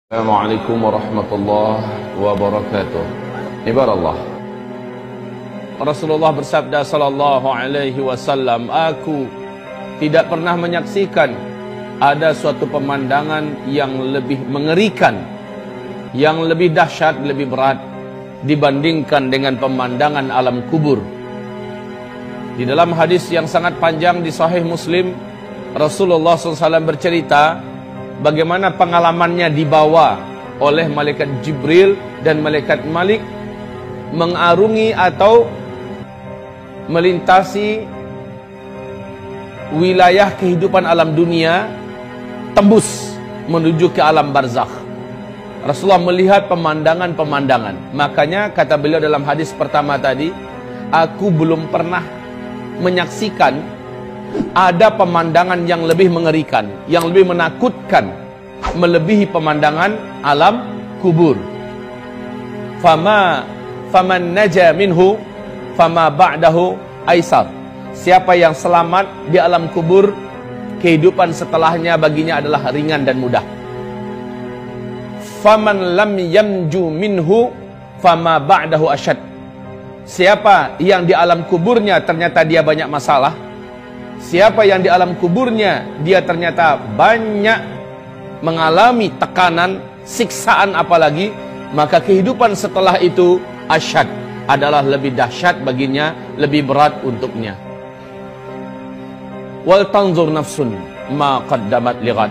Assalamualaikum warahmatullahi wabarakatuh. Ibarat Rasulullah bersabda sallallahu alaihi wasallam, aku tidak pernah menyaksikan ada suatu pemandangan yang lebih mengerikan, yang lebih dahsyat, lebih berat dibandingkan dengan pemandangan alam kubur. Di dalam hadis yang sangat panjang di Sahih Muslim, Rasulullah SAW bercerita bagaimana pengalamannya dibawa oleh malaikat Jibril dan malaikat Malik mengarungi atau melintasi wilayah kehidupan alam dunia, tembus menuju ke alam barzakh. Rasulullah melihat pemandangan-pemandangan. Makanya kata beliau dalam hadis pertama tadi, aku belum pernah menyaksikan ada pemandangan yang lebih mengerikan, yang lebih menakutkan, melebihi pemandangan alam kubur. Faman naja minhu fama ba'dahu aisar. Siapa yang selamat di alam kubur, kehidupan setelahnya baginya adalah ringan dan mudah. Faman lam yamju minhu fama ba'dahu asyad. Siapa yang di alam kuburnya ternyata dia banyak masalah, siapa yang di alam kuburnya dia ternyata banyak mengalami tekanan, siksaan apalagi, maka kehidupan setelah itu asyad, adalah lebih dahsyat baginya, lebih berat untuknya. Wal tanzur nafsun ma qaddamat lighad.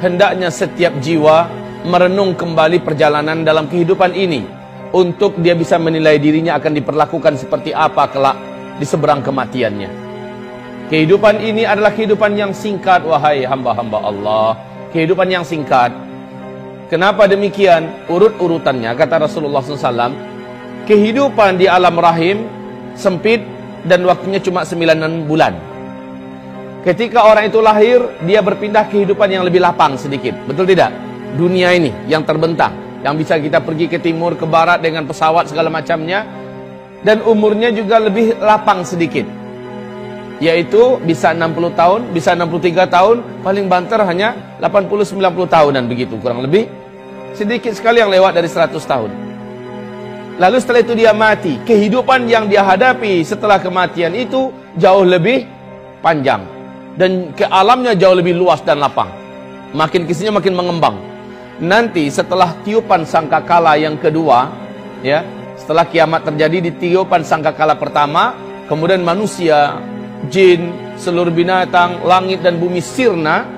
Hendaknya setiap jiwa merenung kembali perjalanan dalam kehidupan ini, untuk dia bisa menilai dirinya akan diperlakukan seperti apa kelak di seberang kematiannya. Kehidupan ini adalah kehidupan yang singkat, wahai hamba-hamba Allah. Kehidupan yang singkat. Kenapa demikian? Urut-urutannya, kata Rasulullah SAW, kehidupan di alam rahim sempit dan waktunya cuma 9 bulan. Ketika orang itu lahir, dia berpindah kehidupan yang lebih lapang sedikit. Betul tidak? Dunia ini yang terbentang, yang bisa kita pergi ke timur, ke barat dengan pesawat segala macamnya, dan umurnya juga lebih lapang sedikit, yaitu bisa 60 tahun, bisa 63 tahun, paling banter hanya 80-90 tahunan begitu, kurang lebih. Sedikit sekali yang lewat dari 100 tahun. Lalu setelah itu dia mati. Kehidupan yang dia hadapi setelah kematian itu jauh lebih panjang, dan ke alamnya jauh lebih luas dan lapang. Makin kesini makin mengembang. Nanti setelah tiupan sangkakala yang kedua, ya, setelah kiamat terjadi, di tiupan sangkakala pertama, kemudian manusia, jin, seluruh binatang, langit dan bumi sirna.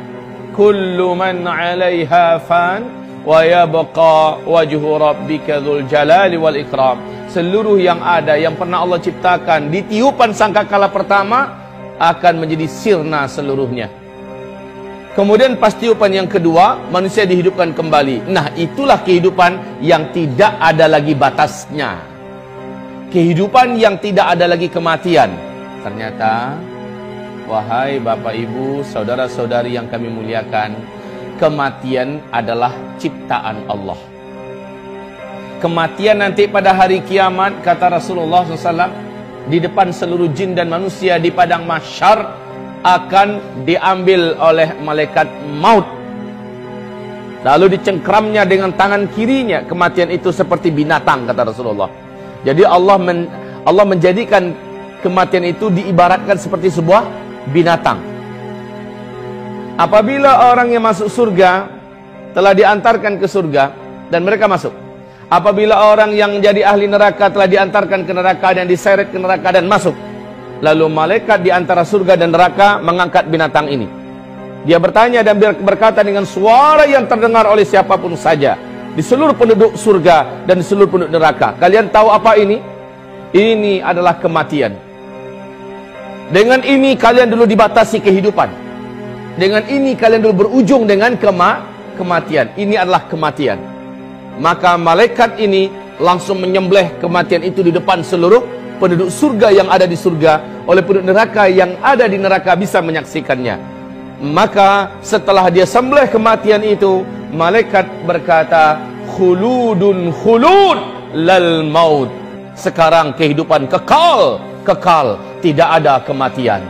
Kullu man 'alaiha fan wa yabqa wajhu rabbika dzul jalali wal ikram. Seluruh yang ada, yang pernah Allah ciptakan di tiupan sangkakala pertama akan menjadi sirna seluruhnya. Kemudian pas tiupan yang kedua, manusia dihidupkan kembali. Nah, itulah kehidupan yang tidak ada lagi batasnya. Kehidupan yang tidak ada lagi kematian. Ternyata, wahai Bapak Ibu, saudara-saudari yang kami muliakan, kematian adalah ciptaan Allah. Kematian nanti pada hari kiamat, kata Rasulullah SAW, di depan seluruh jin dan manusia di padang mahsyar, akan diambil oleh malaikat maut. Lalu dicengkramnya dengan tangan kirinya. Kematian itu seperti binatang, kata Rasulullah. Jadi Allah menjadikan kematian itu diibaratkan seperti sebuah binatang. Apabila orang yang masuk surga telah diantarkan ke surga dan mereka masuk. Apabila orang yang jadi ahli neraka telah diantarkan ke neraka dan diseret ke neraka dan masuk. Lalu malaikat di antara surga dan neraka mengangkat binatang ini. Dia bertanya dan berkata dengan suara yang terdengar oleh siapapun saja di seluruh penduduk surga dan di seluruh penduduk neraka. Kalian tahu apa ini? Ini adalah kematian. Dengan ini kalian dulu dibatasi kehidupan. Dengan ini kalian dulu berujung dengan kematian. Ini adalah kematian. Maka malaikat ini langsung menyembelih kematian itu di depan seluruh penduduk surga yang ada di surga, oleh penduduk neraka yang ada di neraka bisa menyaksikannya. Maka setelah dia sembelih kematian itu, malaikat berkata, khuludun khulud lal maut. Sekarang kehidupan kekal, tidak ada kematian.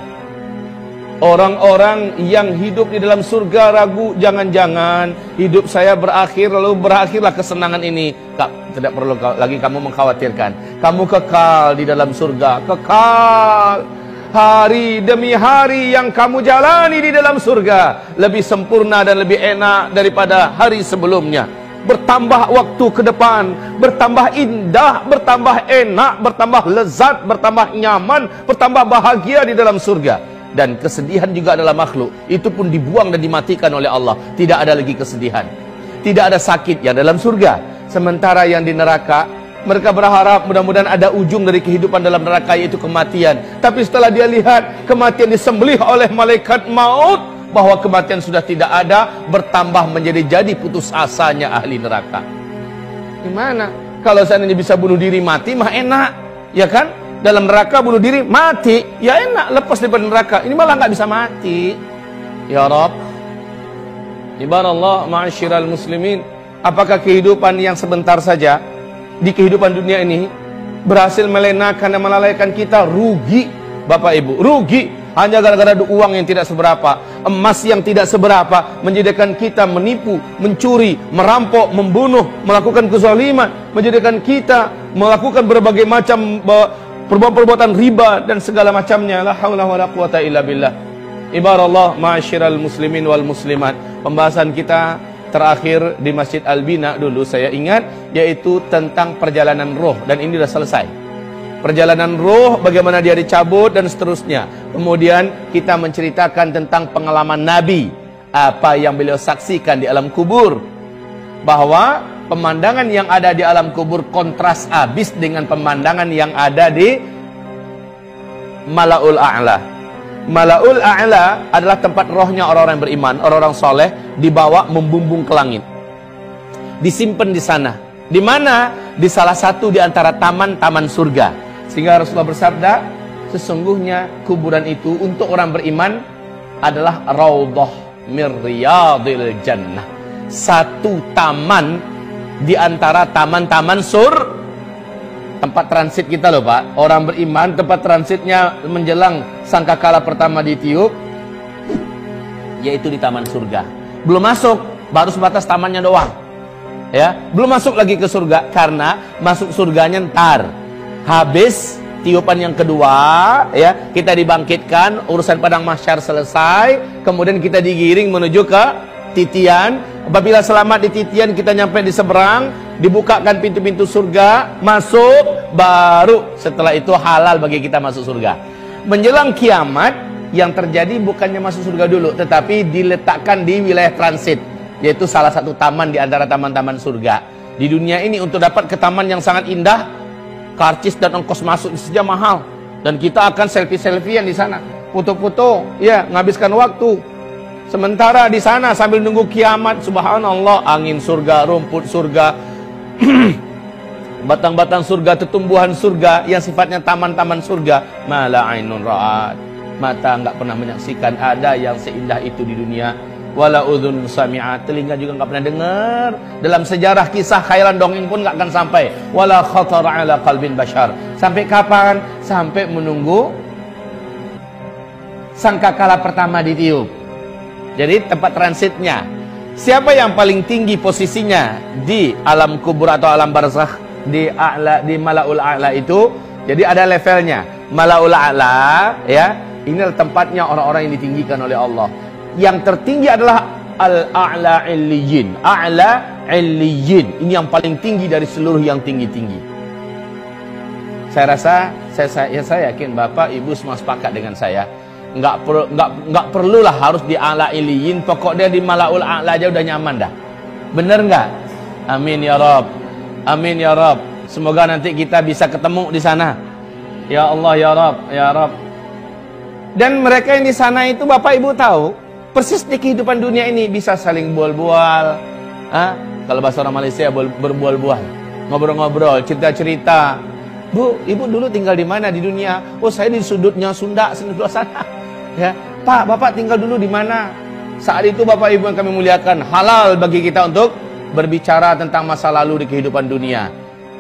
Orang-orang yang hidup di dalam surga ragu, jangan-jangan hidup saya berakhir lalu berakhirlah kesenangan ini. Tidak perlu lagi kamu mengkhawatirkan. Kamu kekal di dalam surga, kekal. Hari demi hari yang kamu jalani di dalam surga lebih sempurna dan lebih enak daripada hari sebelumnya. Bertambah waktu ke depan, bertambah indah, bertambah enak, bertambah lezat, bertambah nyaman, bertambah bahagia di dalam surga. Dan kesedihan juga adalah makhluk, itu pun dibuang dan dimatikan oleh Allah. Tidak ada lagi kesedihan, tidak ada sakit yang dalam surga. Sementara yang di neraka, mereka berharap mudah-mudahan ada ujung dari kehidupan dalam neraka, yaitu kematian. Tapi setelah dia lihat kematian disembelih oleh malaikat maut, bahwa kematian sudah tidak ada, bertambah menjadi putus asanya ahli neraka. Gimana? Kalau seandainya bisa bunuh diri mati mah enak, ya kan? Dalam neraka bunuh diri mati, ya enak, lepas dari neraka. Ini malah nggak bisa mati. Ya Rabb, Ibarat ma'asyiral muslimin, apakah kehidupan yang sebentar saja di kehidupan dunia ini berhasil melenakan dan melalaikan kita? Rugi, Bapak Ibu, rugi. Hanya gara-gara uang yang tidak seberapa, emas yang tidak seberapa, menjadikan kita menipu, mencuri, merampok, membunuh, melakukan kezaliman, menjadikan kita melakukan berbagai macam perbuatan riba dan segala macamnya. La haula wala quwata illa billah. Ibarat ma'asyiral muslimin wal muslimat. Pembahasan kita terakhir di Masjid Al-Bina dulu saya ingat, yaitu tentang perjalanan roh, dan ini sudah selesai. Perjalanan roh, bagaimana dia dicabut dan seterusnya. Kemudian kita menceritakan tentang pengalaman Nabi, apa yang beliau saksikan di alam kubur, bahwa pemandangan yang ada di alam kubur kontras habis dengan pemandangan yang ada di Malaul A'la. Malaul A'la adalah tempat rohnya orang-orang beriman, orang-orang soleh, dibawa membumbung ke langit, disimpan di sana. Di mana? Di salah satu di antara taman-taman surga. Sehingga Rasulullah bersabda, sesungguhnya kuburan itu untuk orang beriman adalah raudhah min riyadil jannah. Satu taman di antara taman-taman tempat transit kita loh Pak. Orang beriman tempat transitnya menjelang sangkakala pertama ditiup, yaitu di taman surga. Belum masuk, baru sebatas tamannya doang, ya, belum masuk lagi ke surga, karena masuk surganya ntar habis tiupan yang kedua, ya, kita dibangkitkan, urusan padang mahsyar selesai, kemudian kita digiring menuju ke titian. Apabila selamat di titian, kita nyampe di seberang, dibukakan pintu-pintu surga, masuk, baru setelah itu halal bagi kita masuk surga. Menjelang kiamat, yang terjadi bukannya masuk surga dulu, tetapi diletakkan di wilayah transit, yaitu salah satu taman di antara taman-taman surga. Di dunia ini untuk dapat ke taman yang sangat indah, karcis dan ongkos masuk saja mahal, dan kita akan selfie-selfiean di sana, foto-foto, ya, menghabiskan waktu. Sementara di sana sambil nunggu kiamat, subhanallah, angin surga, rumput surga, batang-batang surga, tumbuhan surga yang sifatnya taman-taman surga, mala ainun ra'at, mata enggak pernah menyaksikan ada yang seindah itu di dunia. Wala udhun sami'at, telinga juga enggak pernah dengar. Dalam sejarah kisah khairan dongeng pun enggak akan sampai. Wala khatar ala qalbin bashar. Sampai kapan? Sampai menunggu sangkakala pertama ditiup. Jadi tempat transitnya. Siapa yang paling tinggi posisinya di alam kubur atau alam barzakh, di a'la, di Malaul A'la itu? Jadi ada levelnya. Malaul A'la, ya, ini adalah tempatnya orang-orang yang ditinggikan oleh Allah. Yang tertinggi adalah Al-A'la Illiyin. A'la Illiyin. Ini yang paling tinggi dari seluruh yang tinggi-tinggi. Saya rasa, saya yakin Bapak Ibu semua sepakat dengan saya. Nggak perlulah harus di A'la Illiyin. Pokoknya di Malaul A'la aja udah nyaman dah. Bener nggak? Amin ya Rabb. Amin ya Rabb. Semoga nanti kita bisa ketemu di sana. Ya Allah ya Rabb, ya Rabb. Dan mereka yang di sana itu Bapak Ibu tahu, persis di kehidupan dunia ini bisa saling bual-bual. Kalau bahasa orang Malaysia berbual-bual, ngobrol-ngobrol, cerita-cerita. Bu, Ibu dulu tinggal di mana di dunia? Oh, saya di sudutnya Sunda, sebelah sana. Ya, Pak, Bapak tinggal dulu di mana? Saat itu Bapak Ibu yang kami muliakan, halal bagi kita untuk berbicara tentang masa lalu di kehidupan dunia.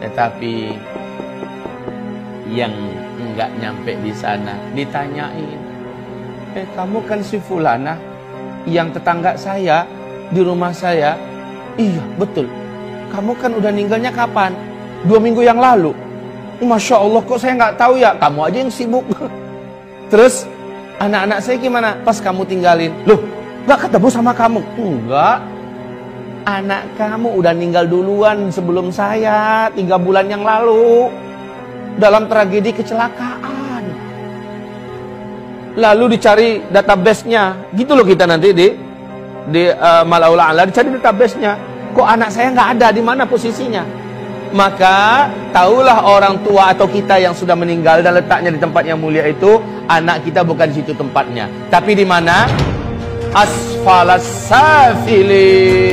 Tetapi yang enggak nyampe di sana ditanyain, Kamu kan si Fulana yang tetangga saya di rumah saya. Iya, betul. Kamu kan udah ninggalnya kapan? 2 minggu yang lalu. Masya Allah, kok saya nggak tahu ya? Kamu aja yang sibuk. Terus, anak-anak saya gimana? Pas kamu tinggalin. Loh, nggak ketemu sama kamu? Enggak. Anak kamu udah meninggal duluan sebelum saya, 3 bulan yang lalu. Dalam tragedi kecelakaan. Lalu dicari database-nya. Gitu loh kita nanti di Mala'ul A'la, dicari database-nya. Kok anak saya nggak ada, di mana posisinya? Maka tahulah orang tua atau kita yang sudah meninggal dan letaknya di tempat yang mulia itu, anak kita bukan di situ tempatnya, tapi di mana? Asfalas safili.